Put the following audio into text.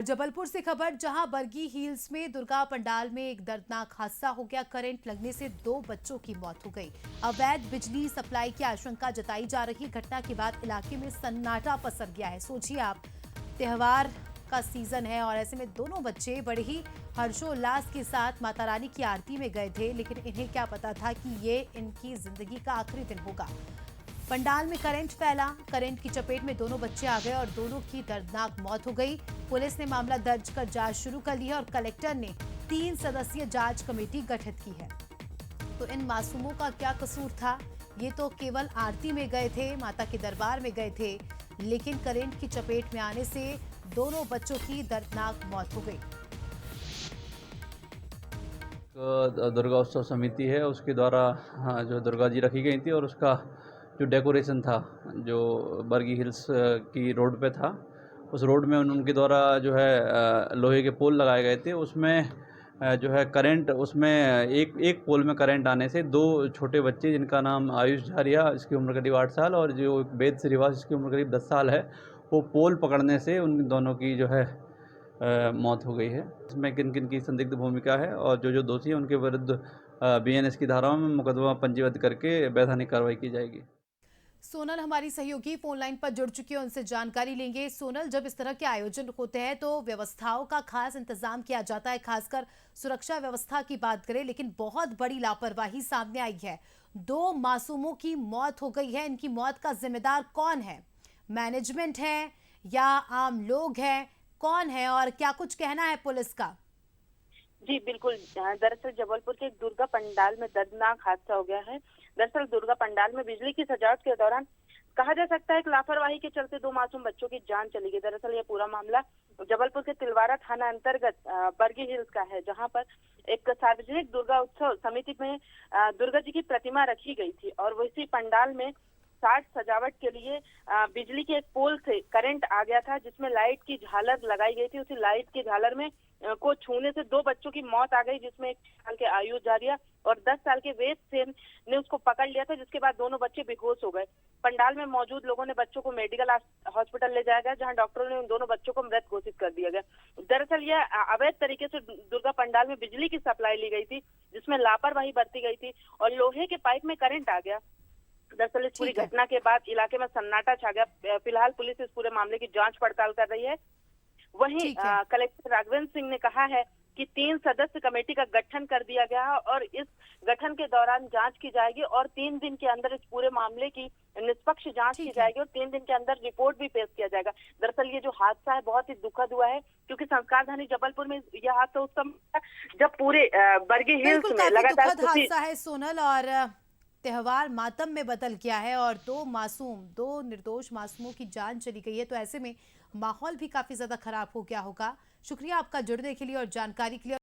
जबलपुर से खबर, जहां बरगी हिल्स में दुर्गा पंडाल में एक दर्दनाक हादसा हो गया। करंट लगने से 2 बच्चों की मौत हो गई। अवैध बिजली सप्लाई की आशंका जताई जा रही। घटना के बाद इलाके में सन्नाटा पसर गया है। सोचिए आप, त्योहार का सीजन है और ऐसे में दोनों बच्चे बड़े ही हर्षोल्लास के साथ माता रानी की आरती में गए थे, लेकिन इन्हें क्या पता था कि ये इनकी जिंदगी का आखिरी दिन होगा। पंडाल में करंट फैला। करंट की चपेट में दोनों बच्चे आ गए और दोनों की दर्दनाक मौत हो गई। पुलिस ने मामला दर्ज कर जांच शुरू कर ली है और कलेक्टर ने 3 सदस्यीय जांच कमेटी गठित की है। तो इन मासूमों का क्या कसूर था? ये तो केवल आरती में गए थे, माता के दरबार में गए थे, लेकिन करंट की चपेट में आने से दोनों बच्चों की दर्दनाक मौत हो गई। दुर्गा उत्सव समिति है उसके द्वारा जो दुर्गा जी रखी गई थी और उसका जो डेकोरेशन था, जो बरगी हिल्स की रोड पे था, उस रोड में उनके द्वारा जो है लोहे के पोल लगाए गए थे। उसमें जो है करंट, उसमें एक एक पोल में करंट आने से 2 छोटे बच्चे, जिनका नाम आयुष झारिया, इसकी उम्र करीब 8 साल, और जो वेद श्रीवास, इसकी उम्र करीब 10 साल है, वो पोल पकड़ने से उन दोनों की जो है मौत हो गई है। इसमें किन किन की संदिग्ध भूमिका है और जो जो दोषी हैं उनके विरुद्ध बीएनएस की धाराओं में मुकदमा पंजीबद्ध करके वैधानिक कार्रवाई की जाएगी। सोनल हमारी सहयोगी फोन लाइन पर जुड़ चुकी है, उनसे जानकारी लेंगे। सोनल, जब इस तरह के आयोजन होते हैं तो व्यवस्थाओं का खास इंतजाम किया जाता है, खासकर सुरक्षा व्यवस्था की बात करें, लेकिन बहुत बड़ी लापरवाही सामने आई है। 2 मासूमों की मौत हो गई है। इनकी मौत का जिम्मेदार कौन है? मैनेजमेंट है या आम लोग हैं? कौन है और क्या कुछ कहना है पुलिस का? जी बिल्कुल। दरअसल जबलपुर के एक दुर्गा पंडाल में दर्दनाक हादसा हो गया है। दरअसल दुर्गा पंडाल में बिजली की सजावट के दौरान कहा जा सकता है कि लापरवाही के चलते 2 मासूम बच्चों की जान चली गई। दरअसल यह पूरा मामला जबलपुर के तिलवारा थाना अंतर्गत बरगी हिल्स का है, जहां पर एक सार्वजनिक दुर्गा उत्सव समिति में दुर्गा जी की प्रतिमा रखी गई थी और वैसी पंडाल में साज सजावट के लिए बिजली के एक पोल से करंट आ गया था, जिसमें लाइट की झालर लगाई गई थी। उसी लाइट की झालर में को छूने से 2 बच्चों की मौत आ गई, जिसमें 1 साल के आयुष झारिया और 10 साल के वेद सेन ने उसको पकड़ लिया था, जिसके बाद दोनों बच्चे बेहोश हो गए। पंडाल में मौजूद लोगों ने बच्चों को मेडिकल हॉस्पिटल ले जाया गया, जहां डॉक्टरों ने उन दोनों बच्चों को मृत घोषित कर दिया गया। दरअसल यह अवैध तरीके से दुर्गा पंडाल में बिजली की सप्लाई ली गई थी, जिसमें लापरवाही बरती गई थी और लोहे के पाइप में करंट आ गया। दरअसल इस पूरी घटना के बाद इलाके में सन्नाटा छा गया। फिलहाल पुलिस इस पूरे मामले की जांच पड़ताल कर रही है। वहीं कलेक्टर राघवेंद्र सिंह ने कहा है कि 3 सदस्य कमेटी का गठन कर दिया गया है और इस गठन के दौरान जांच की जाएगी और 3 दिन के अंदर इस पूरे मामले की निष्पक्ष जांच की जाएगी और 3 दिन के अंदर रिपोर्ट भी पेश किया जाएगा। दरअसल ये जो हादसा है बहुत ही दुखद हुआ है, क्योंकि संस्कारधानी जबलपुर में यह हादसा उस समय जब पूरे बरगी हिल्स में लगातार हादसा है सोनल, और त्योहार मातम में बदल गया है और 2 निर्दोष मासूमों की जान चली गई है। तो ऐसे में माहौल भी काफी ज्यादा खराब हो गया होगा। शुक्रिया आपका जुड़ने के लिए और जानकारी के लिए।